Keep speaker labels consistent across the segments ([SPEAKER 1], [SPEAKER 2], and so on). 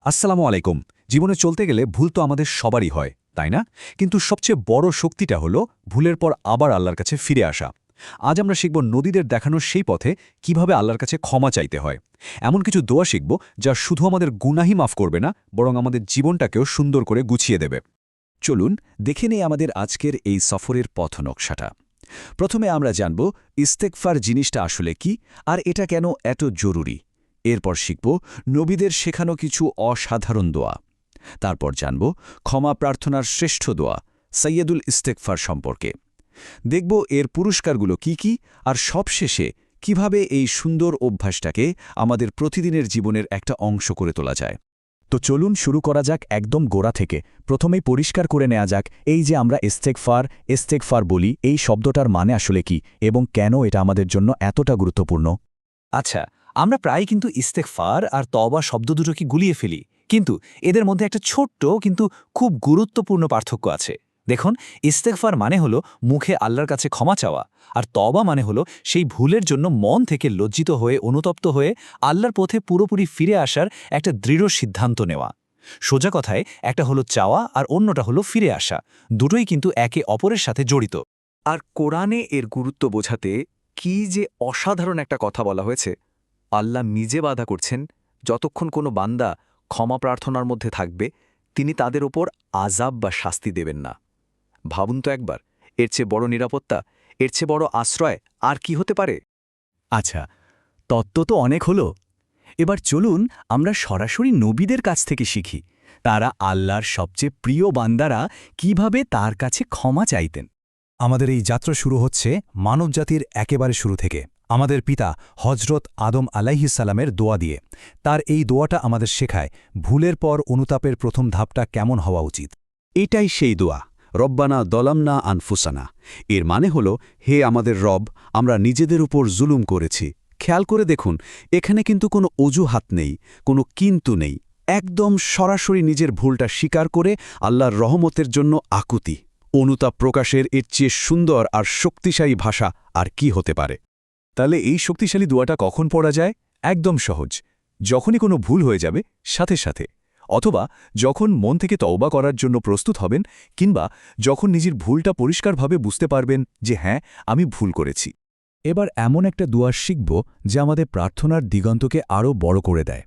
[SPEAKER 1] আসসালামু আলাইকুম। জীবনে চলতে গেলে ভুল তো আমাদের সবারই হয়, তাই না? কিন্তু সবচেয়ে বড় শক্তিটা হলো ভুলের পর আবার আল্লাহর কাছে ফিরে আসা। আজ আমরা শিখব নদীদের দেখানো সেই পথে কিভাবে আল্লাহর কাছে ক্ষমা চাইতে হয়। এমন কিছু দোয়া শিখব যা শুধু আমাদের গুনাহি মাফ করবে না, বরং আমাদের জীবনটাকেও সুন্দর করে গুছিয়ে দেবে। চলুন দেখে নেই আমাদের আজকের এই সফরের পথ নকশাটা। প্রথমে আমরা জানব ইস্তেগফার জিনিসটা আসলে কি আর এটা কেন এত জরুরি। এরপর শিখব নবীদের শেখানো কিছু অসাধারণ দোয়া। তারপর জানব ক্ষমা প্রার্থনার শ্রেষ্ঠ দোয়া সৈয়দুল ইস্তেগফার সম্পর্কে। দেখব এর পুরস্কারগুলো কি কি, আর সবশেষে কিভাবে এই সুন্দর অভ্যাসটাকে আমাদের প্রতিদিনের জীবনের একটা অংশ করে তোলা যায়। তো চলুন শুরু করা যাক একদম গোড়া থেকে। প্রথমেই পরিষ্কার করে নেওয়া যাক এই যে আমরা ইস্তেগফার বলি, এই শব্দটার মানে আসলে কি এবং কেন এটা আমাদের জন্য এতটা গুরুত্বপূর্ণ।
[SPEAKER 2] আচ্ছা, আমরা প্রায় কিন্তু ইস্তেগফার আর তওবা শব্দ দুটোকে গুলিয়ে ফেলি, কিন্তু এদের মধ্যে একটা ছোট্ট কিন্তু খুব গুরুত্বপূর্ণ পার্থক্য আছে। দেখুন, ইস্তেগফার মানে হলো মুখে আল্লাহর কাছে ক্ষমা চাওয়া, আর তওবা মানে হলো সেই ভুলের জন্য মন থেকে লজ্জিত হয়ে অনুতপ্ত হয়ে আল্লাহর পথে পুরোপুরি ফিরে আসার একটা দৃঢ় সিদ্ধান্ত নেওয়া। সোজা কথায় একটা হলো চাওয়া আর অন্যটা হলো ফিরে আসা, দুটোই কিন্তু একে অপরের সাথে জড়িত।
[SPEAKER 1] আর কোরআনে এর গুরুত্ব বোঝাতে কি যে অসাধারণ একটা কথা বলা হয়েছে। আল্লাহ নিজে বাধা করছেন, যতক্ষণ কোনো বান্দা ক্ষমা প্রার্থনার মধ্যে থাকবে তিনি তাদের ওপর আযাব বা শাস্তি দেবেন না। ভাবুন তো একবার, এর চেয়ে বড় নিরাপত্তা, এর চেয়ে বড় আশ্রয় আর কি হতে পারে?
[SPEAKER 3] আচ্ছা, তত্ত্ব তো অনেক হলো। এবার চলুন আমরা সরাসরি নবীদের কাছ থেকে শিখি। তারা আল্লাহর সবচেয়ে প্রিয় বান্দারা কিভাবে তার কাছে ক্ষমা চাইতেন।
[SPEAKER 4] আমাদের এই যাত্রা শুরু হচ্ছে মানবজাতির একেবারে শুরু থেকে, আমাদের পিতা হজরত আদম আলাইহিসসালামের দোয়া দিয়ে। তার এই দোয়াটা আমাদের শেখায় ভুলের পর অনুতাপের প্রথম ধাপটা কেমন হওয়া উচিত।
[SPEAKER 1] এটাই সেই দোয়া, রব্বানা দলামনা আনফুসানা। এর মানে হল, হে আমাদের রব, আমরা নিজেদের উপর জুলুম করেছি। খেয়াল করে দেখুন, এখানে কিন্তু কোনো অজুহাত নেই, কোনো কিন্তু নেই। একদম সরাসরি নিজের ভুলটা স্বীকার করে আল্লাহর রহমতের জন্য আকুতি। অনুতাপ প্রকাশের এর চেয়ে সুন্দর আর শক্তিশালী ভাষা আর কি হতে পারে? তাহলে এই শক্তিশালী দোয়াটা কখন পড়া যায়? একদম সহজ, যখনই কোনো ভুল হয়ে যাবে সাথে সাথে, অথবা যখন মন থেকে তওবা করার জন্য প্রস্তুত হবেন, কিংবা যখন নিজের ভুলটা পরিষ্কারভাবে বুঝতে পারবেন যে হ্যাঁ, আমি ভুল করেছি।
[SPEAKER 4] এবার এমন একটা দোয়া শিখব যে আমাদের প্রার্থনার দিগন্তকে আরও বড় করে দেয়।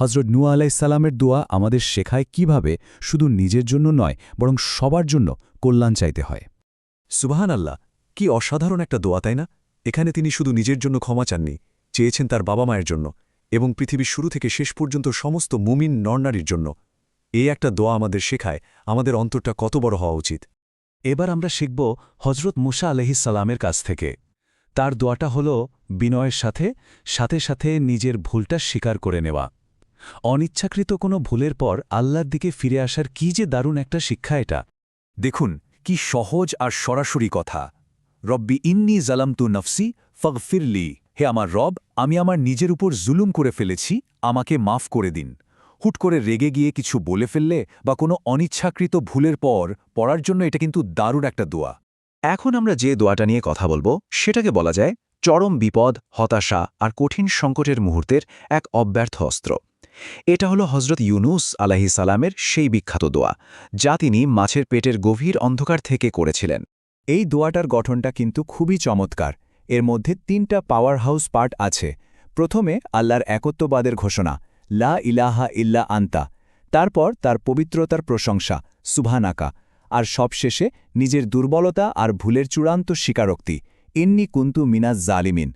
[SPEAKER 4] হজরত নূহ আলাইহিসসালামের দোয়া আমাদের শেখায় কিভাবে শুধু নিজের জন্য নয়, বরং সবার জন্য কল্যাণ চাইতে হয়।
[SPEAKER 1] সুবহানাল্লাহ, কি অসাধারণ একটা দোয়া, তাই না? এখানে তিনি শুধু নিজের জন্য ক্ষমা চাননি, চেয়েছেন তার বাবা মায়ের জন্য এবং পৃথিবীর শুরু থেকে শেষ পর্যন্ত সমস্ত মুমিন নরনারীর জন্য। এই একটা দোয়া আমাদের শেখায় আমাদের অন্তরটা কত বড় হওয়া উচিত।
[SPEAKER 4] এবার আমরা শিখব হজরত মুসা আলাইহিসসালামের কাছ থেকে। তার দোয়াটা হল বিনয়ের সাথে সাথে সাথে নিজের ভুলটা স্বীকার করে নেওয়া। অনিচ্ছাকৃত কোনো ভুলের পর আল্লাহর দিকে ফিরে আসার কি যে দারুণ একটা শিক্ষা এটা।
[SPEAKER 1] দেখুন কি সহজ আর সরাসরি কথা। রব্বি ইন্নি জালামতু নফসি ফাগফিরলি। হে আমার রব, আমি আমার নিজের উপর জুলুম করে ফেলেছি, আমাকে মাফ করে দিন। হুট করে রেগে গিয়ে কিছু বলে ফেললে বা কোনো অনিচ্ছাকৃত ভুলের পর পড়ার জন্য এটা কিন্তু দারুণ একটা দোয়া। এখন আমরা যে দোয়াটা নিয়ে কথা বলবো সেটাকে বলা যায় চরম বিপদ, হতাশা আর কঠিন সংকটের মুহূর্তের এক অব্যর্থ অস্ত্র। এটা হলো হজরত ইউনুস আলাইহিসসালামের সেই বিখ্যাত দোয়া, যা তিনি মাছের পেটের গভীর অন্ধকার থেকে করেছিলেন।
[SPEAKER 4] এই দোয়াটার গঠনটা কিন্তু খুবই চমৎকার। এর মধ্যে ৩টা পাওয়ার হাউস পার্ট আছে। প্রথমে আল্লাহর একত্ববাদের ঘোষণা, লা ইলাহা ইল্লা আন্তা। তারপর তার পবিত্রতার প্রশংসা, সুবহানাকা। আর সবশেষে নিজের দুর্বলতা আর ভুলের চূড়ান্ত স্বীকারোক্তি, ইন্নি কুন্তু মিনাজ জালিমিন।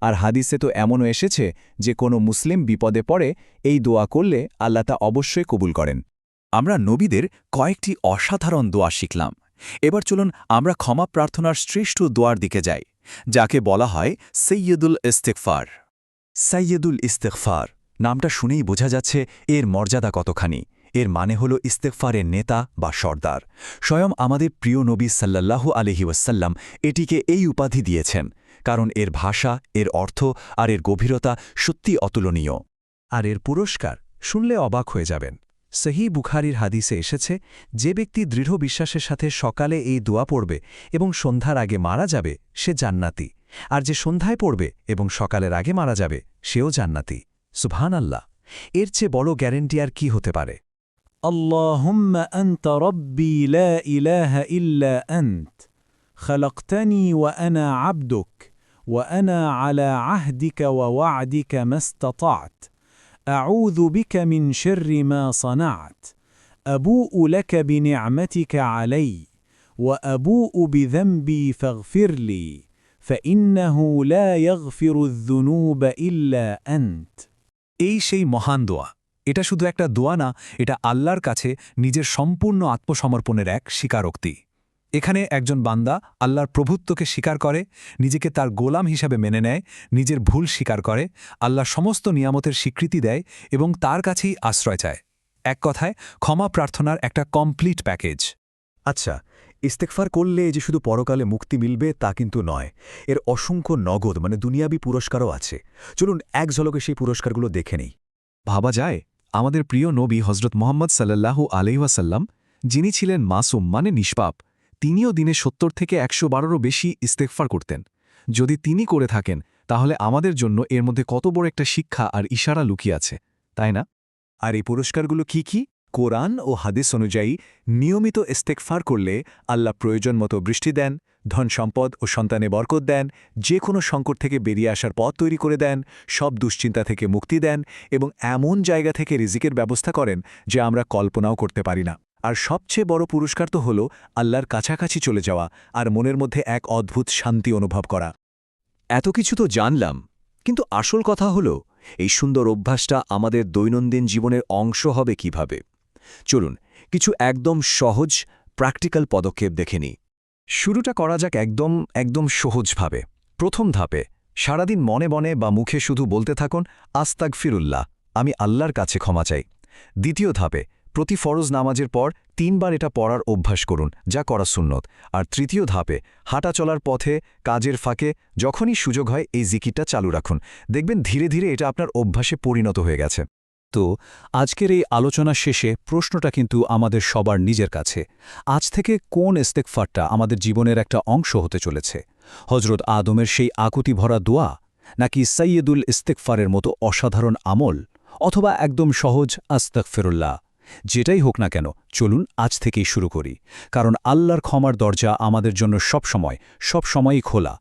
[SPEAKER 4] আর হাদিসে তো এমনও এসেছে যে কোনো মুসলিম বিপদে পড়ে এই দোয়া করলে আল্লাহ তা অবশ্যই কবুল করেন।
[SPEAKER 1] আমরা নবীদের কয়েকটি অসাধারণ দোয়া শিখলাম। এবার চলুন আমরা ক্ষমা প্রার্থনার শ্রেষ্ঠ দোয়ার দিকে যাই, যাকে বলা হয় সৈয়দুল ইস্তেগফার। সৈয়দুল ইস্তেগফার নামটা শুনেই বোঝা যাচ্ছে এর মর্যাদা কতখানি। এর মানে হল ইস্তেগফারের নেতা বা সর্দার। স্বয়ং আমাদের প্রিয় নবী সাল্লাল্লাহু আলাইহি ওয়াসাল্লাম এটিকে এই উপাধি দিয়েছেন, কারণ এর ভাষা, এর অর্থ আর এর গভীরতা সত্যি অতুলনীয়।
[SPEAKER 4] আর এর পুরস্কার শুনলে অবাক হয়ে যাবেন। সহিহ বুখারীর হাদিসে এসেছে, যে ব্যক্তি দৃঢ় বিশ্বাসের সাথে সকালে এই দোয়া পড়বে এবং সন্ধ্যার আগে মারা যাবে সে জান্নাতি, আর যে সন্ধ্যায় পড়বে এবং সকালের আগে মারা যাবে সেও জান্নাতি। সুবহানাল্লাহ।
[SPEAKER 1] এর চেয়ে বড় গ্যারেন্টি আর কি হতে পারে?
[SPEAKER 4] اللهم أنت ربي لا إله إلا أنت خلقتني وأنا عبدك وأنا على عهدك ووعدك ما استطعت أعوذ بك من شر ما صنعت أبوء لك بنعمتك علي وأبوء بذنبي فاغفر لي فإنه لا يغفر الذنوب إلا أنت
[SPEAKER 2] এই সেই মহান দোয়া। এটা শুধু একটা দোয়া না, এটা আল্লাহর কাছে নিজের সম্পূর্ণ আত্মসমর্পণের এক স্বীকারোক্তি। এখানে একজন বান্দা আল্লাহর প্রভুত্বকে স্বীকার করে, নিজেকে তার গোলাম হিসাবে মেনে নেয়, নিজের ভুল স্বীকার করে, আল্লাহর সমস্ত নিয়ামতের স্বীকৃতি দেয় এবং তার কাছেই আশ্রয় চায়। এক কথায় ক্ষমা প্রার্থনার একটা কমপ্লিট প্যাকেজ।
[SPEAKER 1] আচ্ছা, ইস্তেগফার করলে যে শুধু পরকালে মুক্তি মিলবে তা কিন্তু নয়, এর অসংখ্য নগদ দুনিয়াবি পুরস্কারও আছে। চলুন এক ঝলকে সেই পুরস্কারগুলো দেখে নেই। ভাবা যায়, আমাদের প্রিয় নবী হজরত মোহাম্মদ সাল্লাল্লাহু আলাইহি ওয়াসাল্লাম, যিনি ছিলেন মাসুম নিষ্পাপ, তিনিও দিনে ৭০ থেকে ১১২রও বেশি ইস্তেগফার করতেন। যদি তিনি করে থাকেন, তাহলে আমাদের জন্য এর মধ্যে কত বড় একটা শিক্ষা আর ইশারা লুকিয়ে আছে, তাই না? আর এই পুরস্কারগুলো কি কি? কোরআন ও হাদিস অনুযায়ী নিয়মিত ইস্তেগফার করলে আল্লাহ প্রয়োজন মতো বৃষ্টি দেন, ধন সম্পদ ও সন্তানে বরকত দেন, যে কোনো সংকট থেকে বেরিয়ে আসার পথ তৈরি করে দেন, সব দুশ্চিন্তা থেকে মুক্তি দেন এবং এমন জায়গা থেকে রিজিকের ব্যবস্থা করেন যে আমরা কল্পনাও করতে পারি না। আর সবচেয়ে বড় পুরস্কার তো হল আল্লাহর কাছাকাছি চলে যাওয়া আর মনের মধ্যে এক অদ্ভুত শান্তি অনুভব করা। এত কিছু তো জানলাম, কিন্তু আসল কথা হল এই সুন্দর অভ্যাসটা আমাদের দৈনন্দিন জীবনের অংশ হবে কিভাবে? চলুন কিছু একদম সহজ প্র্যাকটিক্যাল পদক্ষেপ দেখে নিই। শুরুটা করা যাক একদম সহজভাবে। প্রথম ধাপে সারাদিন মনে মনে বা মুখে শুধু বলতে থাকুন, আস্তাগফিরুল্লাহ, আমি আল্লাহর কাছে ক্ষমা চাই। দ্বিতীয় ধাপে প্রতি ফরজ নামাজের পর ৩ বার এটা পড়ার অভ্যাস করুন, যা করা সুন্নত। আর তৃতীয় ধাপে হাঁটা চলার পথে, কাজের ফাঁকে যখনই সুযোগ হয় এই জিকিরটা চালু রাখুন। দেখবেন ধীরে ধীরে এটা আপনার অভ্যাসে পরিণত হয়ে গেছে।
[SPEAKER 2] তো আজকের এই আলোচনা শেষে প্রশ্নটা কিন্তু আমাদের সবার নিজের কাছে। আজ থেকে কোন ইস্তেগফারটা আমাদের জীবনের একটা অংশ হতে চলেছে? হজরত আদমের সেই আকুতি ভরা দোয়া, নাকি সৈয়দুল ইস্তেগফারের মতো অসাধারণ আমল, অথবা একদম সহজ আস্তাগফিরুল্লাহ? যেটাই হোক না কেন, চলুন আজ থেকেই শুরু করি, কারণ আল্লাহর ক্ষমার দরজা আমাদের জন্য সবসময়ই খোলা।